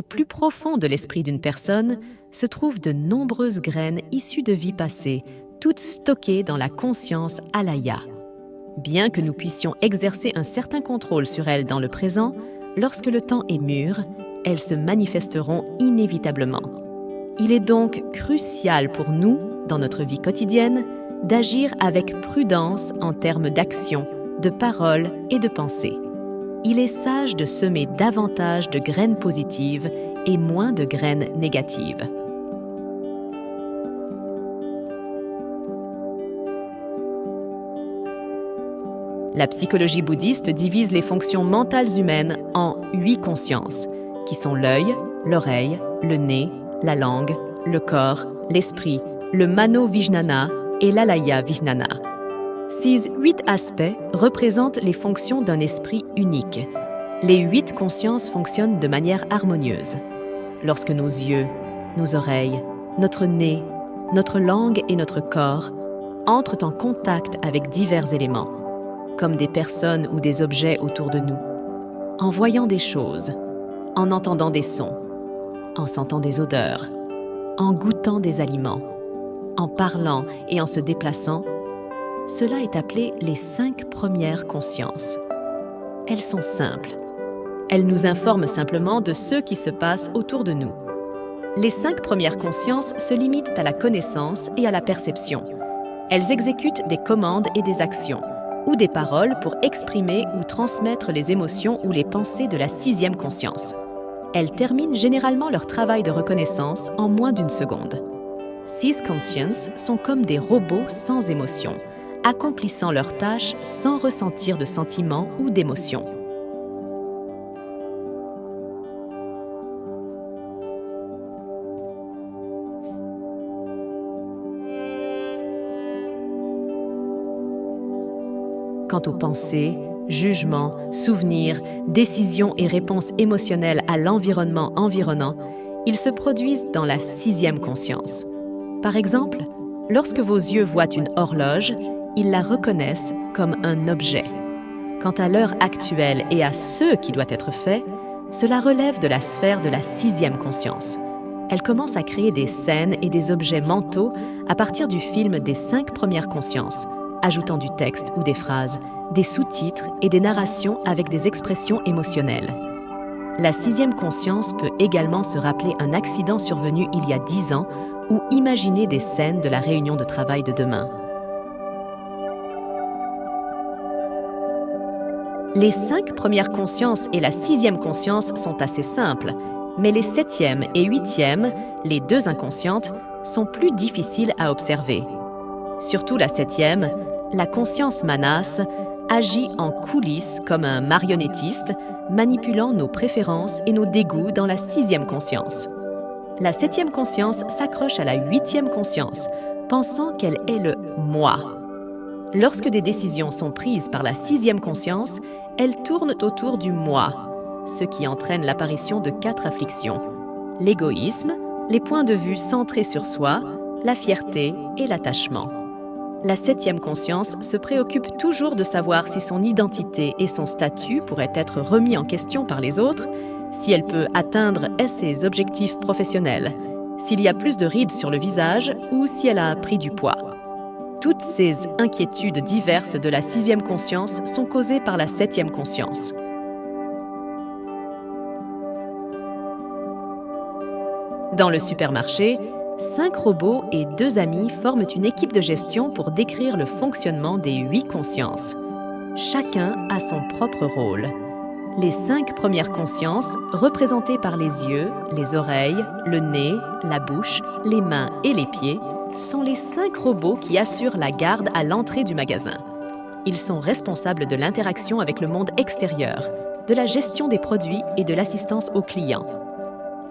Au plus profond de l'esprit d'une personne se trouvent de nombreuses graines issues de vies passées, toutes stockées dans la conscience alaya. Bien que nous puissions exercer un certain contrôle sur elles dans le présent, lorsque le temps est mûr, elles se manifesteront inévitablement. Il est donc crucial pour nous, dans notre vie quotidienne, d'agir avec prudence en termes d'action, de parole et de pensée. Il est sage de semer davantage de graines positives et moins de graines négatives. La psychologie bouddhiste divise les fonctions mentales humaines en 8 consciences, qui sont l'œil, l'oreille, le nez, la langue, le corps, l'esprit, le mano-vijnana et l'alaya vijnana. Ces 8 aspects représentent les fonctions d'un esprit unique. Les 8 consciences fonctionnent de manière harmonieuse. Lorsque nos yeux, nos oreilles, notre nez, notre langue et notre corps entrent en contact avec divers éléments, comme des personnes ou des objets autour de nous, en voyant des choses, en entendant des sons, en sentant des odeurs, en goûtant des aliments, en parlant et en se déplaçant, cela est appelé les 5 premières consciences. Elles sont simples. Elles nous informent simplement de ce qui se passe autour de nous. Les 5 premières consciences se limitent à la connaissance et à la perception. Elles exécutent des commandes et des actions, ou des paroles pour exprimer ou transmettre les émotions ou les pensées de la 6e conscience. Elles terminent généralement leur travail de reconnaissance en moins d'une seconde. 6 consciences sont comme des robots sans émotion, accomplissant leurs tâches sans ressentir de sentiments ou d'émotions. Quant aux pensées, jugements, souvenirs, décisions et réponses émotionnelles à l'environnement environnant, ils se produisent dans la 6e conscience. Par exemple, lorsque vos yeux voient une horloge, ils la reconnaissent comme un objet. Quant à l'heure actuelle et à ce qui doit être fait, cela relève de la sphère de la 6e conscience. Elle commence à créer des scènes et des objets mentaux à partir du film des 5 premières consciences, ajoutant du texte ou des phrases, des sous-titres et des narrations avec des expressions émotionnelles. La 6e conscience peut également se rappeler un accident survenu il y a 10 ans ou imaginer des scènes de la réunion de travail de demain. Les 5 premières consciences et la 6e conscience sont assez simples, mais les 7e et 8e, les 2 inconscientes, sont plus difficiles à observer. Surtout la 7e, la conscience manas, agit en coulisses comme un marionnettiste, manipulant nos préférences et nos dégoûts dans la 6e conscience. La 7e conscience s'accroche à la 8e conscience, pensant qu'elle est le « moi ». Lorsque des décisions sont prises par la 6e conscience, elles tournent autour du « moi », ce qui entraîne l'apparition de 4 afflictions: l'égoïsme, les points de vue centrés sur soi, la fierté et l'attachement. La 7e conscience se préoccupe toujours de savoir si son identité et son statut pourraient être remis en question par les autres, si elle peut atteindre ses objectifs professionnels, s'il y a plus de rides sur le visage ou si elle a pris du poids. Toutes ces inquiétudes diverses de la 6e conscience sont causées par la 7e conscience. Dans le supermarché, 5 robots et 2 amis forment une équipe de gestion pour décrire le fonctionnement des 8 consciences. Chacun a son propre rôle. Les 5 premières consciences, représentées par les yeux, les oreilles, le nez, la bouche, les mains et les pieds, sont les 5 robots qui assurent la garde à l'entrée du magasin. Ils sont responsables de l'interaction avec le monde extérieur, de la gestion des produits et de l'assistance aux clients.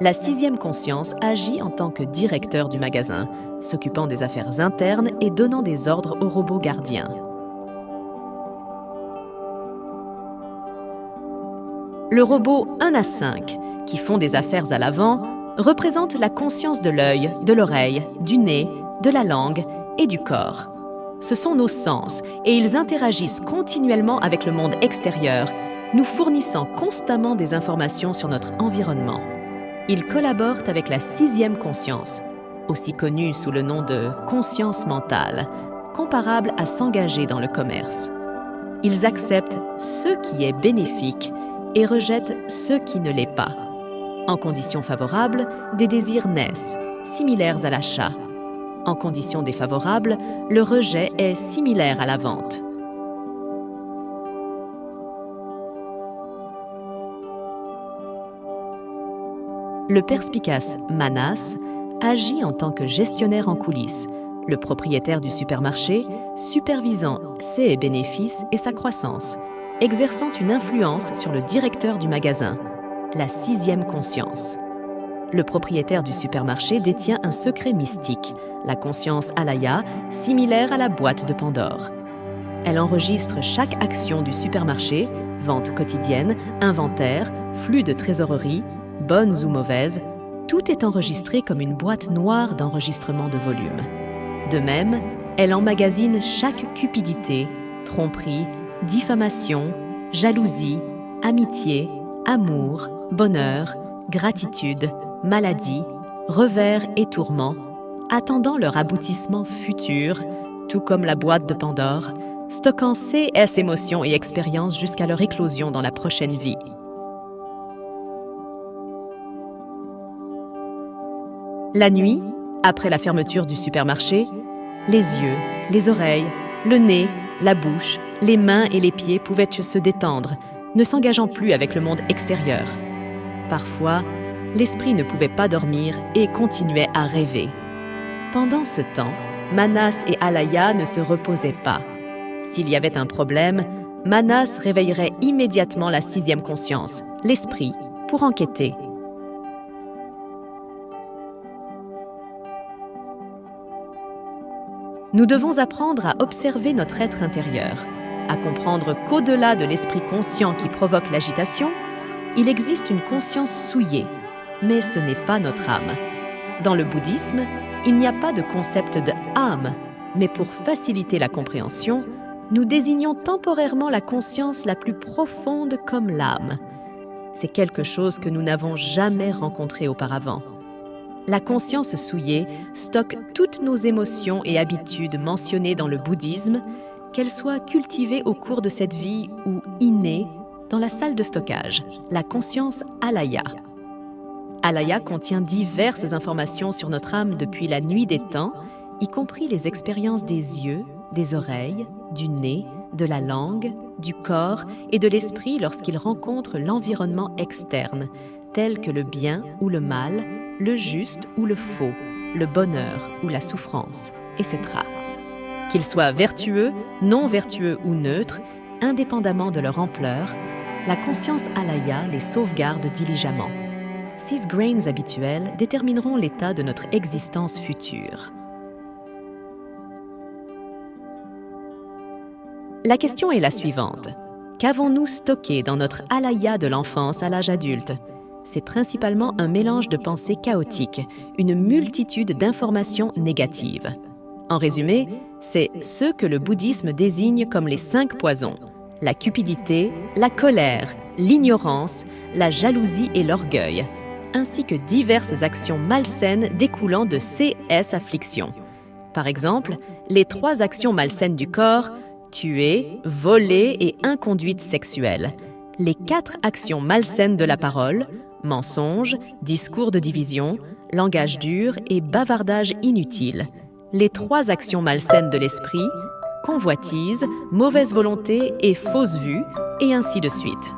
La 6e conscience agit en tant que directeur du magasin, s'occupant des affaires internes et donnant des ordres aux robots gardiens. Le robot 1 à 5, qui font des affaires à l'avant, représente la conscience de l'œil, de l'oreille, du nez, de la langue et du corps. Ce sont nos sens et ils interagissent continuellement avec le monde extérieur, nous fournissant constamment des informations sur notre environnement. Ils collaborent avec la sixième conscience, aussi connue sous le nom de conscience mentale, comparable à s'engager dans le commerce. Ils acceptent ce qui est bénéfique et rejettent ce qui ne l'est pas. En conditions favorables, des désirs naissent, similaires à l'achat. En conditions défavorables, le rejet est similaire à la vente. Le perspicace Manas agit en tant que gestionnaire en coulisses, le propriétaire du supermarché, supervisant ses bénéfices et sa croissance, exerçant une influence sur le directeur du magasin, la sixième conscience. Le propriétaire du supermarché détient un secret mystique, la conscience Alaya, similaire à la boîte de Pandore. Elle enregistre chaque action du supermarché, vente quotidienne, inventaire, flux de trésorerie, bonnes ou mauvaises, tout est enregistré comme une boîte noire d'enregistrement de volume. De même, elle emmagasine chaque cupidité, tromperie, diffamation, jalousie, amitié, amour, bonheur, gratitude, maladie, revers et tourments, attendant leur aboutissement futur, tout comme la boîte de Pandore, stockant CS émotions et expériences jusqu'à leur éclosion dans la prochaine vie. La nuit, après la fermeture du supermarché, les yeux, les oreilles, le nez, la bouche, les mains et les pieds pouvaient se détendre, ne s'engageant plus avec le monde extérieur. Parfois, l'esprit ne pouvait pas dormir et continuait à rêver. Pendant ce temps, Manas et Alaya ne se reposaient pas. S'il y avait un problème, Manas réveillerait immédiatement la sixième conscience, l'esprit, pour enquêter. Nous devons apprendre à observer notre être intérieur, à comprendre qu'au-delà de l'esprit conscient qui provoque l'agitation, il existe une conscience souillée, mais ce n'est pas notre âme. Dans le bouddhisme, il n'y a pas de concept de âme, mais pour faciliter la compréhension, nous désignons temporairement la conscience la plus profonde comme l'âme. C'est quelque chose que nous n'avons jamais rencontré auparavant. La conscience souillée stocke toutes nos émotions et habitudes mentionnées dans le bouddhisme, qu'elles soient cultivées au cours de cette vie ou innées dans la salle de stockage, la conscience Alaya. Alaya contient diverses informations sur notre âme depuis la nuit des temps, y compris les expériences des yeux, des oreilles, du nez, de la langue, du corps et de l'esprit lorsqu'ils rencontrent l'environnement externe, tel que le bien ou le mal, le juste ou le faux, le bonheur ou la souffrance, etc. Qu'ils soient vertueux, non vertueux ou neutres, indépendamment de leur ampleur, la conscience Alaya les sauvegarde diligemment. 6 grains habituels détermineront l'état de notre existence future. La question est la suivante. Qu'avons-nous stocké dans notre Alaya de l'enfance à l'âge adulte ? C'est principalement un mélange de pensées chaotiques, une multitude d'informations négatives. En résumé, c'est ce que le bouddhisme désigne comme les 5 poisons: la cupidité, la colère, l'ignorance, la jalousie et l'orgueil, ainsi que diverses actions malsaines découlant de ces afflictions. Par exemple, les 3 actions malsaines du corps: tuer, voler et inconduite sexuelle. Les 4 actions malsaines de la parole: mensonge, discours de division, langage dur et bavardage inutile. Les 3 actions malsaines de l'esprit: convoitise, mauvaise volonté et fausse vue, et ainsi de suite.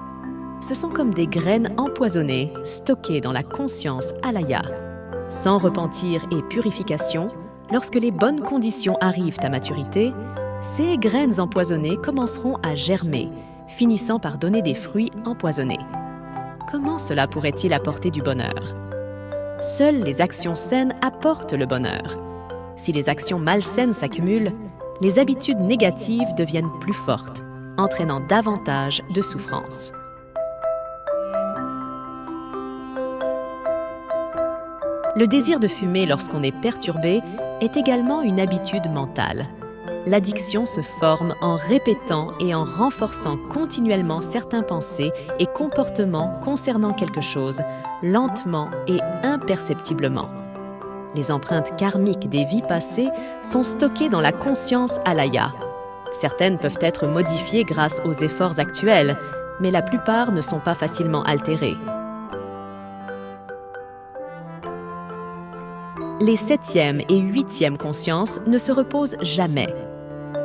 Ce sont comme des graines empoisonnées stockées dans la conscience Alaya. Sans repentir et purification, lorsque les bonnes conditions arrivent à maturité, ces graines empoisonnées commenceront à germer, finissant par donner des fruits empoisonnés. Comment cela pourrait-il apporter du bonheur? Seules les actions saines apportent le bonheur. Si les actions malsaines s'accumulent, les habitudes négatives deviennent plus fortes, entraînant davantage de souffrance. Le désir de fumer lorsqu'on est perturbé est également une habitude mentale. l'addiction se forme en répétant et en renforçant continuellement certains pensées et comportements concernant quelque chose, lentement et imperceptiblement. Les empreintes karmiques des vies passées sont stockées dans la conscience alaya. Certaines peuvent être modifiées grâce aux efforts actuels, mais la plupart ne sont pas facilement altérées. Les 7e et 8e consciences ne se reposent jamais.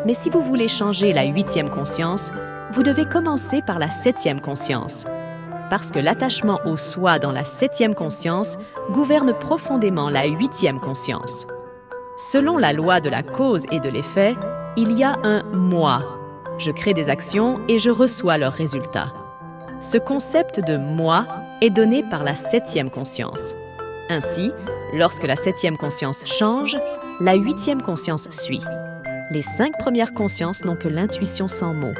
Mais si vous voulez changer la 8e conscience, vous devez commencer par la 7e conscience. Parce que l'attachement au soi dans la 7e conscience gouverne profondément la 8e conscience. Selon la loi de la cause et de l'effet, il y a un « moi ». Je crée des actions et je reçois leurs résultats. Ce concept de « moi » est donné par la 7e conscience. Ainsi, lorsque la 7e conscience change, la 8e conscience suit. Les 5 premières consciences n'ont que l'intuition sans mots.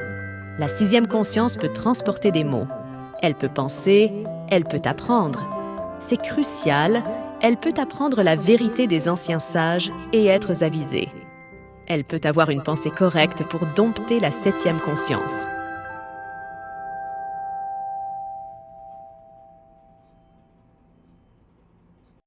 La 6e conscience peut transporter des mots. Elle peut penser, elle peut apprendre. C'est crucial, elle peut apprendre la vérité des anciens sages et être avisée. Elle peut avoir une pensée correcte pour dompter la 7e conscience.